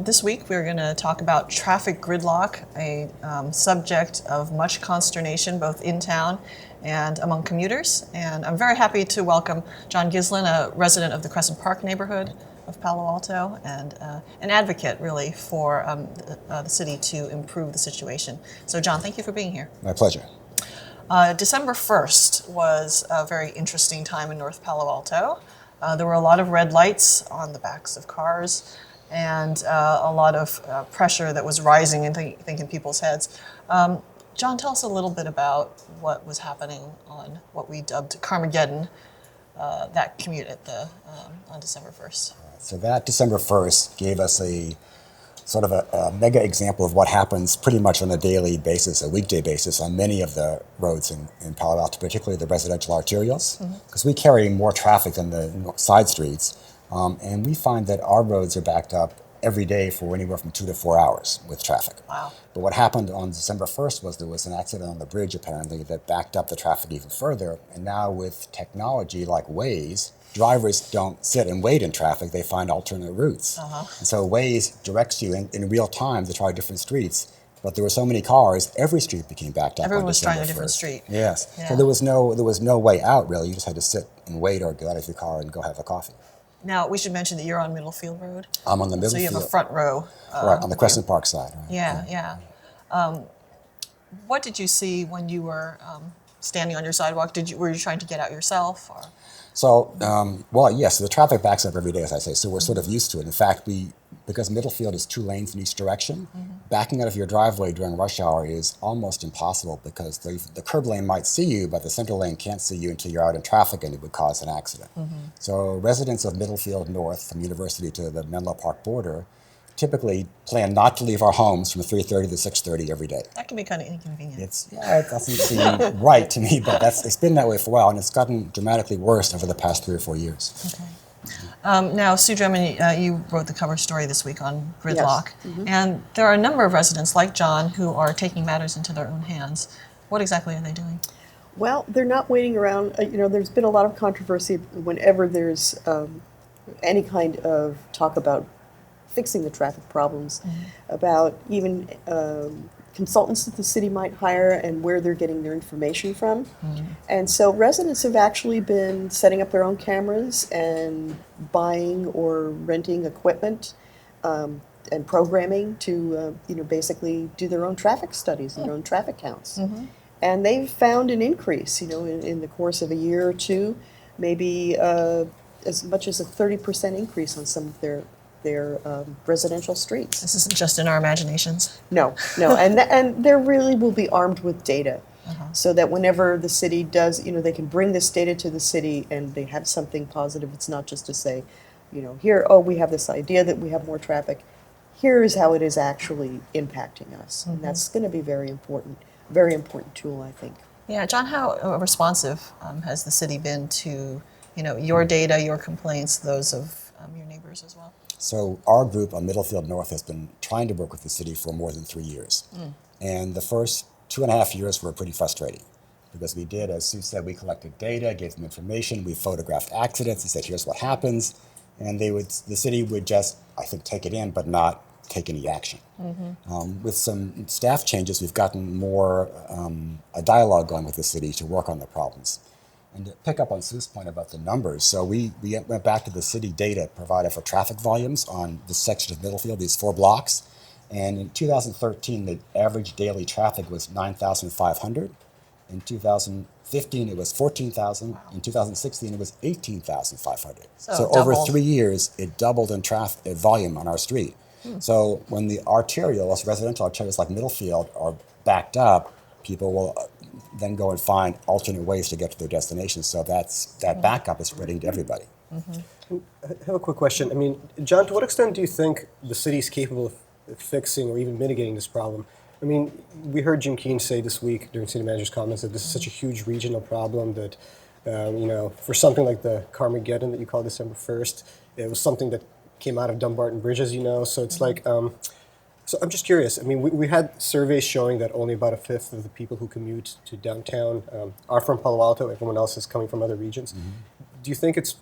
This week we're going to talk about traffic gridlock, a subject of much consternation both in town and among commuters. And I'm very happy to welcome John Guislin, a resident of the Crescent Park neighborhood of Palo Alto and an advocate really for the city to improve the situation. So John, thank you for being here. My pleasure. December 1st was a very interesting time in North Palo Alto. There were a lot of red lights on the backs of cars, and a lot of pressure that was rising in people's heads. John, tell us a little bit about what was happening on what we dubbed Carmageddon, that commute on December 1st. So that December 1st gave us a sort of a mega example of what happens pretty much on a daily basis, a weekday basis, on many of the roads in Palo Alto, particularly the residential arterials, because we carry more traffic than the side streets. And we find that our roads are backed up every day for anywhere from 2 to 4 hours with traffic. Wow. But what happened on December 1st was there was an accident on the bridge, apparently, that backed up the traffic even further. And now with technology like Waze, drivers don't sit and wait in traffic. They find alternate routes. And so Waze directs you in real time to try different streets. But there were so many cars, every street became backed up. Everyone was December trying a different 1st. street. Yes. Yeah. So there was no way out, really. You just had to sit and wait or get out of your car and go have a coffee. Now, we should mention that you're on Middlefield Road. I'm on the Middlefield. So you have a front row. Right, on the Crescent Park side. Right? Yeah. What did you see when you were standing on your sidewalk? Were you trying to get out yourself? Or? So, yes, the traffic backs up every day, as I say, so we're sort of used to it. In fact, because Middlefield is 2 lanes in each direction, backing out of your driveway during rush hour is almost impossible because the curb lane might see you, but the center lane can't see you until you're out in traffic and it would cause an accident. So residents of Middlefield North, from University to the Menlo Park border, typically plan not to leave our homes from 3:30 to 6:30 every day. That can be kind of inconvenient. It doesn't seem right to me, but it's been that way for a while, and it's gotten dramatically worse over the past 3 or 4 years. Okay. Now, Sue Dremann, you wrote the cover story this week on gridlock, Yes. and there are a number of residents like John who are taking matters into their own hands. What exactly are they doing? Well, they're not waiting around. There's been a lot of controversy whenever there's any kind of talk about fixing the traffic problems, about even consultants that the city might hire and where they're getting their information from. And so residents have actually been setting up their own cameras and buying or renting equipment and programming to basically do their own traffic studies and their own traffic counts. And they've found an increase, in the course of a year or two, maybe as much as a 30% increase on some of their residential streets. This isn't just in our imaginations. No, and they really will be armed with data, so that whenever the city does, they can bring this data to the city and they have something positive. It's not just to say, here, we have this idea that we have more traffic. Here is how it is actually impacting us, and that's going to be very important tool, I think. Yeah, John, how responsive has the city been to, your data, your complaints, those of your neighbors as well? So our group on Middlefield North has been trying to work with the city for more than 3 years. And the first 2.5 years were pretty frustrating because we did, as Sue said, we collected data, gave them information, we photographed accidents and said, here's what happens. And the city would just, I think, take it in, but not take any action. With some staff changes, we've gotten more a dialogue going with the city to work on the problems. And to pick up on Sue's point about the numbers, so we went back to the city data provided for traffic volumes on this section of Middlefield, these 4 blocks. And in 2013, the average daily traffic was 9,500. In 2015, it was 14,000. In 2016, it was 18,500. So over 3 years, it doubled in traffic volume on our street. So when the arterials, residential arterials like Middlefield, are backed up, people will then go and find alternate ways to get to their destination. So that backup is spreading to everybody. I have a quick question. I mean, John, to what extent do you think the city is capable of fixing or even mitigating this problem? I mean, we heard Jim Keane say this week during city manager's comments that this is such a huge regional problem that, for something like the Carmageddon that you called December 1st, it was something that came out of Dumbarton Bridge, as you know. So it's like, So I'm just curious. I mean, we had surveys showing that only about a fifth of the people who commute to downtown are from Palo Alto. Everyone else is coming from other regions. Do you think it's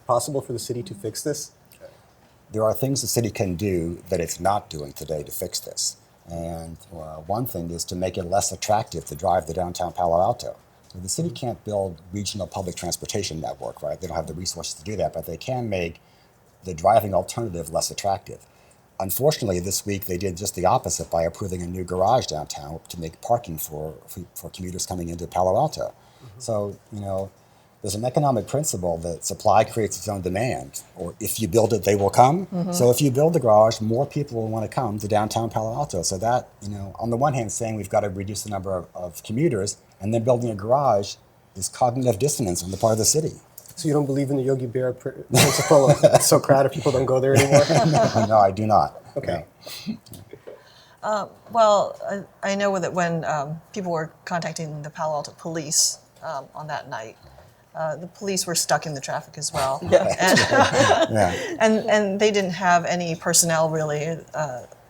possible for the city to fix this? There are things the city can do that it's not doing today to fix this. And one thing is to make it less attractive to drive to downtown Palo Alto. So the city can't build regional public transportation network, right? They don't have the resources to do that, but they can make the driving alternative less attractive. Unfortunately, this week they did just the opposite by approving a new garage downtown to make parking for commuters coming into Palo Alto. So, there's an economic principle that supply creates its own demand, or if you build it, they will come. So if you build the garage, more people will want to come to downtown Palo Alto. So that, on the one hand, saying we've got to reduce the number of commuters, and then building a garage is cognitive dissonance on the part of the city. So you don't believe in the Yogi Bear principle of it's so crowded people don't go there anymore? No, I do not. Okay. No. Well, I know that when people were contacting the Palo Alto police on that night, the police were stuck in the traffic as well. Yeah. And they didn't have any personnel really.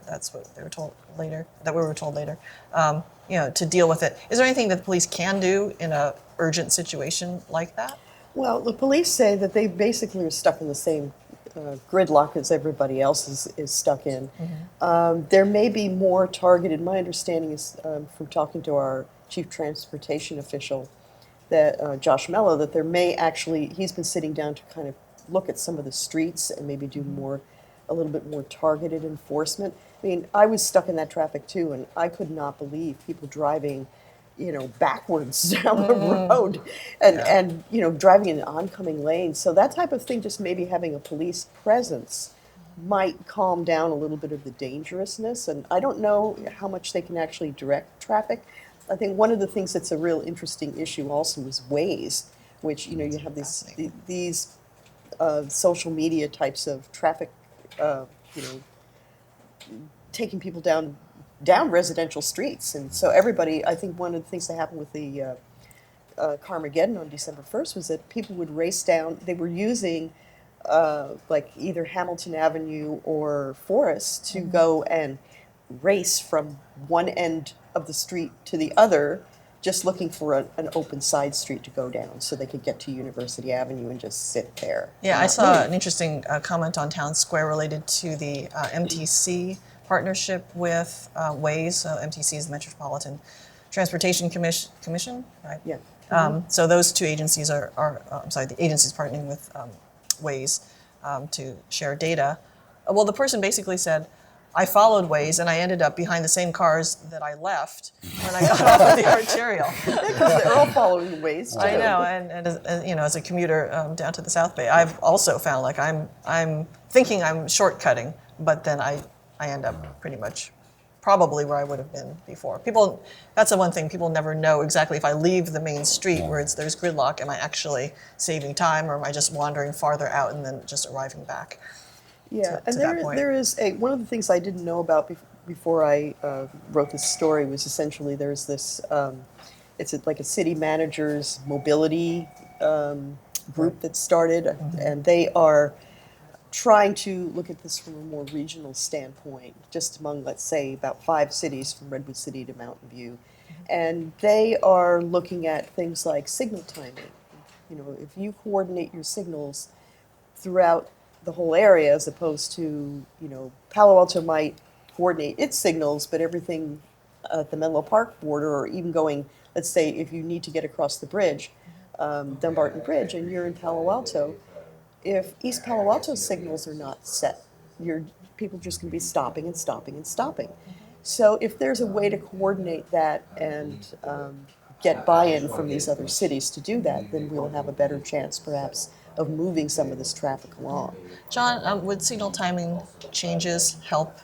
That's what they were told later. That we were told later. To deal with it. Is there anything that the police can do in an urgent situation like that? Well, the police say that they basically are stuck in the same gridlock as everybody else is stuck in. There may be more targeted, my understanding is from talking to our chief transportation official, that Josh Mello, that there may actually, he's been sitting down to kind of look at some of the streets and maybe do a little bit more targeted enforcement. I mean, I was stuck in that traffic too, and I could not believe people driving backwards down the road and driving in oncoming lanes. So that type of thing, just maybe having a police presence might calm down a little bit of the dangerousness. And I don't know how much they can actually direct traffic. I think one of the things that's a real interesting issue also is Waze, which, you have these social media types of traffic, taking people down residential streets. And so everybody, I think one of the things that happened with the Carmageddon on December 1st was that people would race down, they were using like either Hamilton Avenue or Forest to go and race from one end of the street to the other, just looking for an open side street to go down so they could get to University Avenue and just sit there. Yeah, I saw an interesting comment on Town Square related to the MTC partnership with Waze. So MTC is the Metropolitan Transportation Commission, right? Yeah. So those two agencies the agencies partnering with Waze to share data. Well, the person basically said, I followed Waze and I ended up behind the same cars that I left when I got off of the arterial. Because they're all following Waze too. I know, and as a commuter down to the South Bay, I've also found like I'm thinking I'm shortcutting, but then I end up pretty much probably where I would have been before. That's the one thing, people never know exactly if I leave the main street where there's gridlock, am I actually saving time or am I just wandering farther out and then just arriving back? Yeah, to that point. there is one of the things I didn't know about before I wrote this story was essentially there's this, it's like a city manager's mobility group that started, and they are trying to look at this from a more regional standpoint, just among, let's say, about 5 cities from Redwood City to Mountain View. And they are looking at things like signal timing. If you coordinate your signals throughout the whole area, as opposed to, Palo Alto might coordinate its signals, but everything at the Menlo Park border, or even going, let's say, if you need to get across the bridge, Dumbarton Bridge, and you're in Palo Alto, if East Palo Alto's signals are not set, people just going to be stopping and stopping and stopping. So if there's a way to coordinate that and get buy-in from these other cities to do that, then we'll have a better chance, perhaps, of moving some of this traffic along. John, would signal timing changes help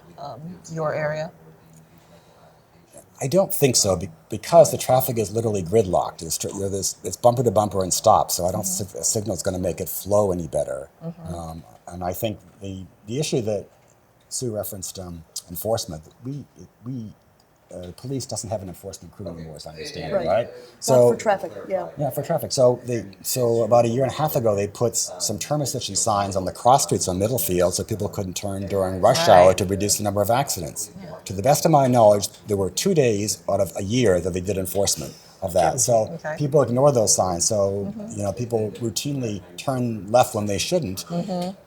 your area? I don't think so, because the traffic is literally gridlocked. It's bumper to bumper and stop, so I don't think a signal is going to make it flow any better. And I think the issue that Sue referenced, enforcement, police doesn't have an enforcement crew anymore, as I understand it, Right. right? Not for traffic, yeah. Yeah, for traffic. So about a year and a half ago, they put some term restriction signs on the cross streets on Middlefield so people couldn't turn during rush hour Right. to reduce the number of accidents. To the best of my knowledge, there were 2 days out of a year that they did enforcement of that. So Okay. people ignore those signs. So people routinely turn left when they shouldn't.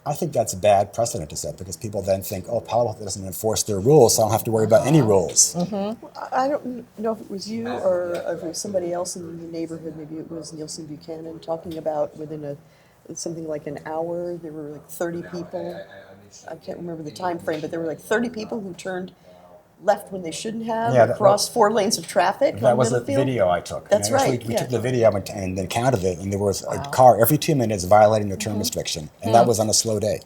I think that's a bad precedent to set because people then think, oh, Palo Alto doesn't enforce their rules, so I don't have to worry about any rules. I don't know if it was you or if it was somebody else in the neighborhood, maybe it was Nielsen Buchanan, talking about within something like an hour, there were like 30 people. I can't remember the time frame, but there were like 30 people who turned left when they shouldn't have, Yeah, across 4 lanes of traffic That on was a Middlefield. video I took. That's And actually, right, We yeah. took the video and then counted it, and there was a car every 2 minutes violating the term restriction, and that was on a slow day.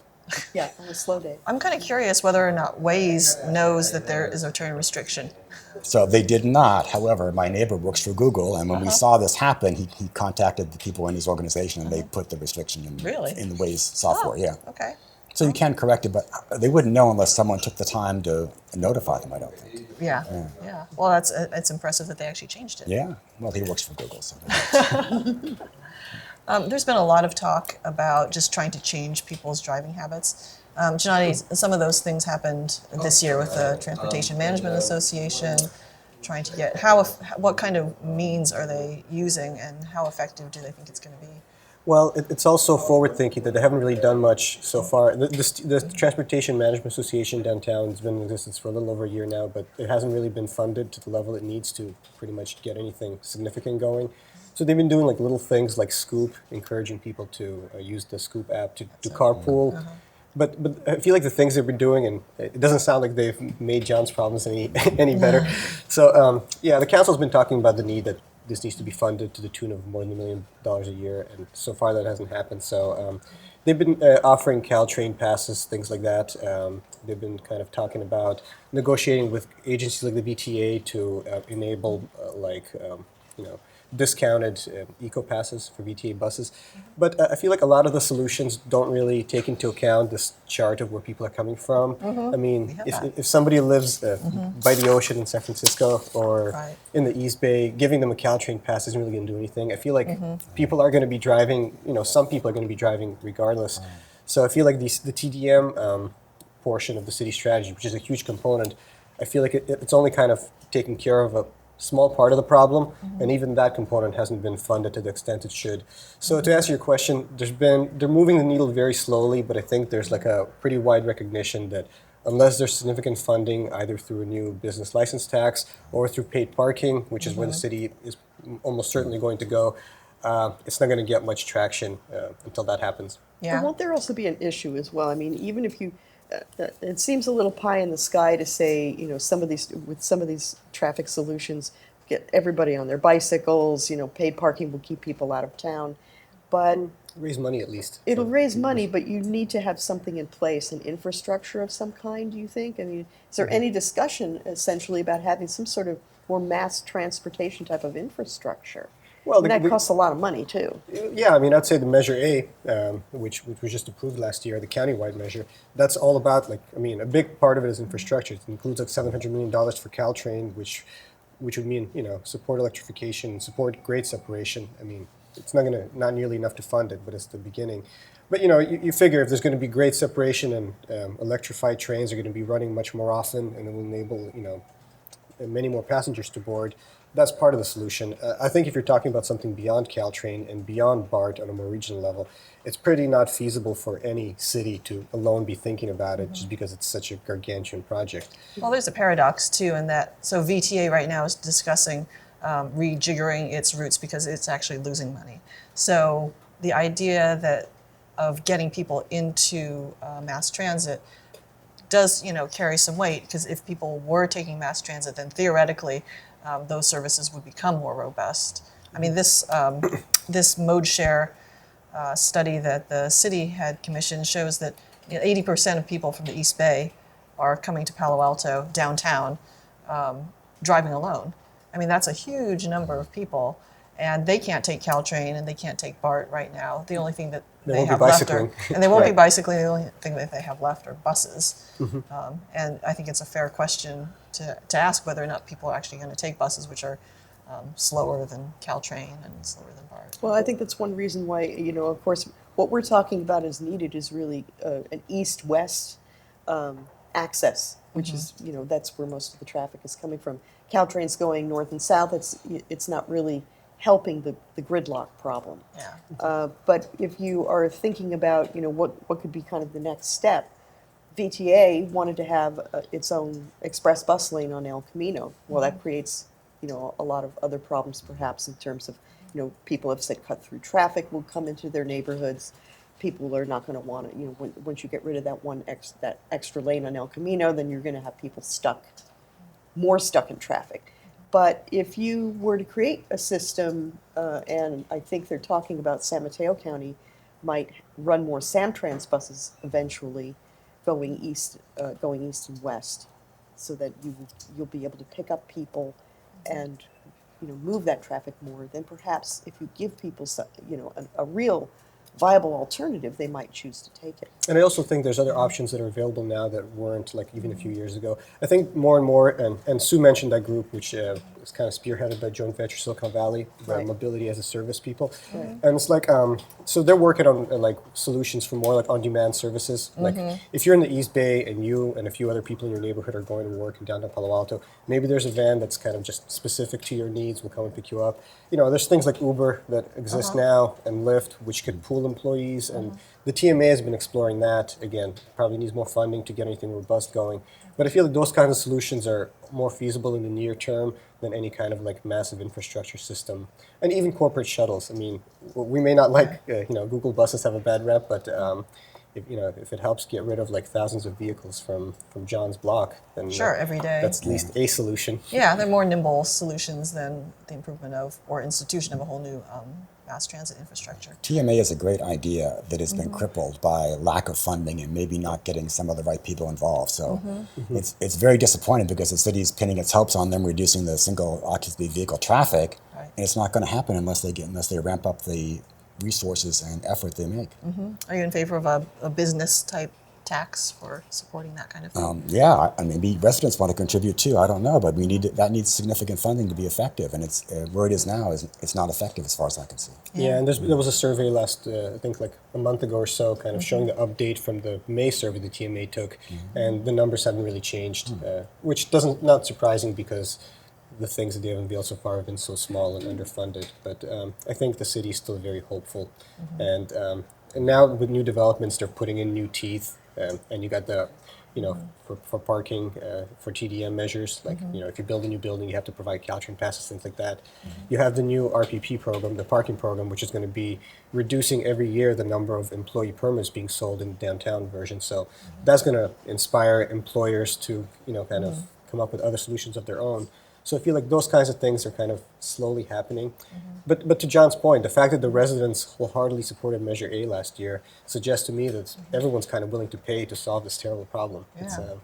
Yeah, on a slow day. I'm kind of curious whether or not Waze knows that there is a turn restriction. So they did not. However, my neighbor works for Google, and when we saw this happen, he contacted the people in his organization, and they put the restriction in, Really? in the Waze software. Yeah. Okay. So you can correct it, but they wouldn't know unless someone took the time to notify them, I don't think. Yeah. Yeah. Well, it's impressive that they actually changed it. Yeah. Well, he works for Google, so. There's been a lot of talk about just trying to change people's driving habits. Gennady, some of those things happened this year with the Transportation Management Association, trying to get what kind of means are they using and how effective do they think it's going to be? Well, it's also forward-thinking that they haven't really done much so far. The Transportation Management Association downtown has been in existence for a little over a year now, but it hasn't really been funded to the level it needs to pretty much get anything significant going. So they've been doing like little things like Scoop, encouraging people to use the Scoop app to carpool. But I feel like the things they've been doing, and it doesn't sound like they've made John's problems any better. So the council's been talking about the need that this needs to be funded to the tune of more than $1 million a year, and so far that hasn't happened. So they've been offering Caltrain passes, things like that. They've been kind of talking about negotiating with agencies like the VTA to enable discounted eco passes for VTA buses. But I feel like a lot of the solutions don't really take into account this chart of where people are coming from. I mean, if somebody lives by the ocean in San Francisco or Right. in the East Bay, giving them a Caltrain pass isn't really going to do anything. I feel like people are going to be driving, some people are going to be driving regardless. So I feel like the TDM portion of the city strategy, which is a huge component, I feel like it's only kind of taking care of a small part of the problem, and even that component hasn't been funded to the extent it should. So to answer your question, they're moving the needle very slowly, but I think there's like a pretty wide recognition that unless there's significant funding, either through a new business license tax or through paid parking, which is where the city is almost certainly going to go, it's not going to get much traction until that happens. Yeah. But won't there also be an issue as well? I mean, even if you, it seems a little pie in the sky to say, some of these traffic solutions, get everybody on their bicycles, paid parking will keep people out of town. But Raise money at least. it'll raise money, but you need to have something in place, an infrastructure of some kind, do you think? I mean, is there any discussion essentially about having some sort of more mass transportation type of infrastructure? Well, And that costs a lot of money too. Yeah, I mean, I'd say the Measure A, which was just approved last year, the countywide measure, that's all about, a big part of it is infrastructure. It includes like $700 million for Caltrain, which would mean, support electrification, support grade separation. I mean, it's not nearly enough to fund it, but it's the beginning. But, you figure if there's going to be grade separation and electrified trains are going to be running much more often, and it will enable, many more passengers to board, that's part of the solution. I think if you're talking about something beyond Caltrain and beyond BART on a more regional level, it's pretty not feasible for any city to alone be thinking about it just because it's such a gargantuan project. Well, there's a paradox too in that. So VTA right now is discussing rejiggering its routes because it's actually losing money. So the idea of getting people into mass transit does carry some weight, because if people were taking mass transit, then theoretically those services would become more robust. I mean, this mode share study that the city had commissioned shows that 80% of people from the East Bay are coming to Palo Alto downtown driving alone. I mean, that's a huge number of people, and they can't take Caltrain and they can't take BART right now. The only thing that they have left are, and they won't be bicycling. The only thing that they have left are buses. And I think it's a fair question to ask whether or not people are actually going to take buses, which are slower than Caltrain and slower than BART. Well, I think that's one reason why, of course, what we're talking about as needed is really an east-west access, which is, that's where most of the traffic is coming from. Caltrain's going north and south. It's not really helping the gridlock problem. Yeah. But if you are thinking about, what could be kind of the next step, VTA wanted to have its own express bus lane on El Camino. Well, that creates, a lot of other problems perhaps in terms of, people have said cut through traffic will come into their neighborhoods. People are not going to want to, once you get rid of that extra lane on El Camino, then you're going to have people more stuck in traffic. But if you were to create a system, and I think they're talking about San Mateo County might run more Samtrans buses eventually, going east and west, so that you'll be able to pick up people and move that traffic more. Then perhaps if you give people a real viable alternative, they might choose to take it. And I also think there's other options that are available now that weren't like even a few years ago. I think more and more, and Sue mentioned that group, which is kind of spearheaded by joint venture Silicon Valley, the Right. mobility as a service people. Right. And it's like, so they're working on like solutions for more like on-demand services. Like if you're in the East Bay and you and a few other people in your neighborhood are going to work in downtown Palo Alto, maybe there's a van that's kind of just specific to your needs, will come and pick you up. There's things like Uber that exist now and Lyft, which could pool employees, and the TMA has been exploring that. Again, probably needs more funding to get anything robust going. But I feel like those kinds of solutions are more feasible in the near term than any kind of like massive infrastructure system. And even corporate shuttles. I mean, we may not like, Google buses have a bad rep, but if it helps get rid of like thousands of vehicles from John's block, then Sure, every day. that's at least a solution. Yeah, they're more nimble solutions than the improvement of or institution of a whole new mass transit infrastructure. TMA is a great idea that has been crippled by lack of funding and maybe not getting some of the right people involved. So it's very disappointing because the city's pinning its hopes on them reducing the single occupancy vehicle traffic, Right. and it's not going to happen unless they ramp up the resources and effort they make. Are you in favor of a business type tax for supporting that kind of thing? Yeah, maybe residents want to contribute too. I don't know, but that needs significant funding to be effective, and it's where it is now is it's not effective as far as I can see. Yeah, and there was a survey last, I think like a month ago or so, kind of showing the update from the May survey the TMA took, and the numbers haven't really changed, which not surprising because the things that they have unveiled so far have been so small and underfunded. But I think the city is still very hopeful, and now with new developments, they're putting in new teeth, and you got the, for parking, for TDM measures, like, if you build a new building, you have to provide Caltrain passes, things like that. You have the new RPP program, the parking program, which is going to be reducing every year the number of employee permits being sold in the downtown version. So that's going to inspire employers to, kind of come up with other solutions of their own. So I feel like those kinds of things are kind of slowly happening. But to John's point, the fact that the residents wholeheartedly supported Measure A last year suggests to me that everyone's kind of willing to pay to solve this terrible problem. Yeah.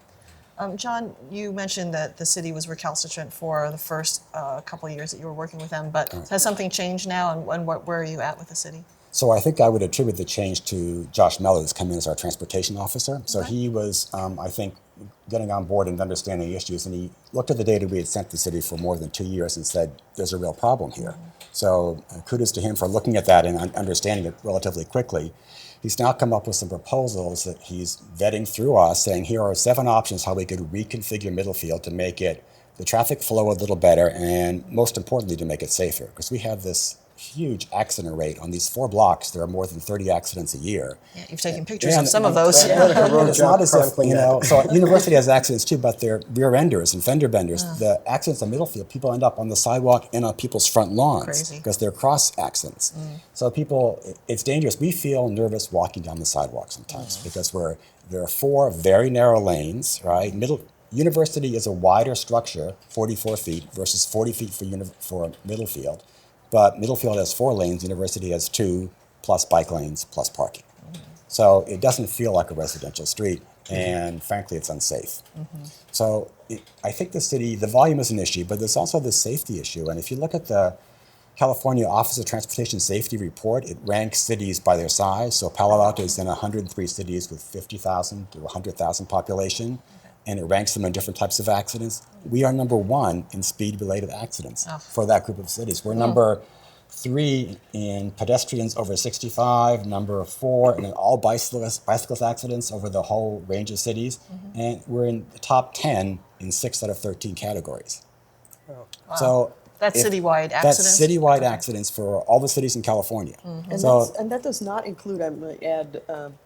John, you mentioned that the city was recalcitrant for the first couple of years that you were working with them, but has something changed now, and where are you at with the city? So I think I would attribute the change to Josh Mello, who's come in as our transportation officer. So he was, I think, getting on board and understanding issues, and he looked at the data we had sent the city for more than 2 years and said, there's a real problem here. So kudos to him for looking at that and understanding it relatively quickly. He's now come up with some proposals that he's vetting through us, saying here are 7 options how we could reconfigure Middlefield to make it the traffic flow a little better, and most importantly, to make it safer, because we have this huge accident rate on these 4 blocks. There are more than 30 accidents a year. Yeah, you've taken pictures of some of those. It's not as if, so university has accidents too, but they're rear enders and fender benders. The accidents on Middlefield, people end up on the sidewalk and on people's front lawns. Crazy. Because they're cross accidents. So it's dangerous. We feel nervous walking down the sidewalk sometimes because there are 4 very narrow lanes, right? University is a wider structure, 44 feet versus 40 feet for Middlefield. But Middlefield has 4 lanes, University has 2, plus bike lanes, plus parking. So it doesn't feel like a residential street, and frankly, it's unsafe. So I think the volume is an issue, but there's also the safety issue. And if you look at the California Office of Transportation Safety report, it ranks cities by their size. So Palo Alto is in 103 cities with 50,000 to 100,000 population. and it ranks them in different types of accidents. We are number 1 in speed-related accidents for that group of cities. We're number 3 in pedestrians over 65, number 4 in all bicyclist accidents over the whole range of cities, and we're in the top 10 in 6 out of 13 categories. So That's citywide that's accidents? citywide accidents for all the cities in California. And that does not include, I'm going to add,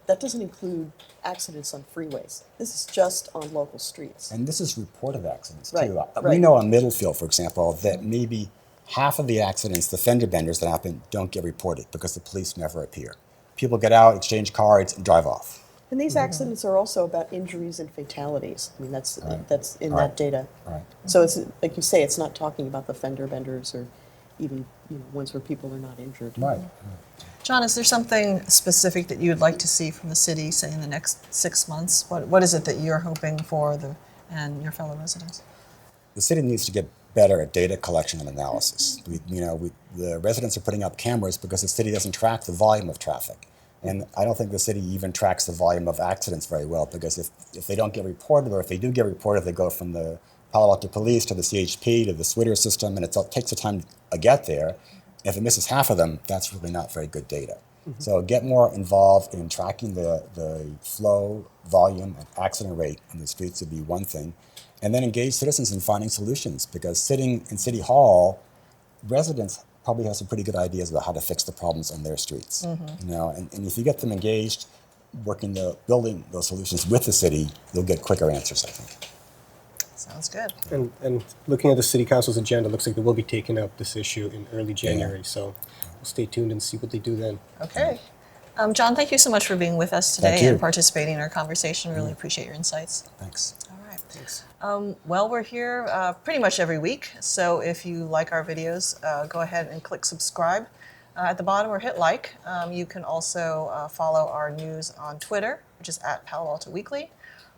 that doesn't include accidents on freeways. This is just on local streets. And this is reported accidents, too. Right, We right. know on Middlefield, for example, that maybe half of the accidents, the fender benders that happen, don't get reported because the police never appear. People get out, exchange cards, and drive off. And these accidents are also about injuries and fatalities. I mean, that's in Right. that data. Right. So it's like you say, it's not talking about the fender benders or even ones where people are not injured. Right. John, is there something specific that you'd like to see from the city, say, in the next 6 months? What is it that you're hoping for and your fellow residents? The city needs to get better at data collection and analysis. The residents are putting up cameras because the city doesn't track the volume of traffic. And I don't think the city even tracks the volume of accidents very well, because if they don't get reported, or if they do get reported, they go from the Palo Alto Police to the CHP to the Twitter system, and it takes the time to get there. If it misses half of them, that's really not very good data. So get more involved in tracking the flow, volume, and accident rate on the streets would be one thing. And then engage citizens in finding solutions, because sitting in City Hall, residents probably have some pretty good ideas about how to fix the problems on their streets. And if you get them engaged, building those solutions with the city, you'll get quicker answers, I think. Sounds good. And looking at the city council's agenda, it looks like they will be taking up this issue in early January. So we'll stay tuned and see what they do then. Okay. John, thank you so much for being with us Thank today you. and participating in our conversation. Really appreciate your insights. Thanks. All right. Well, we're here pretty much every week, so if you like our videos, go ahead and click subscribe at the bottom or hit like. You can also follow our news on Twitter, which is @PaloAltoWeekly,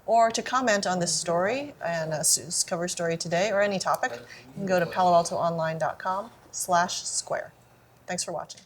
or to comment on this story and Sue's cover story today or any topic, you can go to paloaltoonline.com/square. Thanks for watching.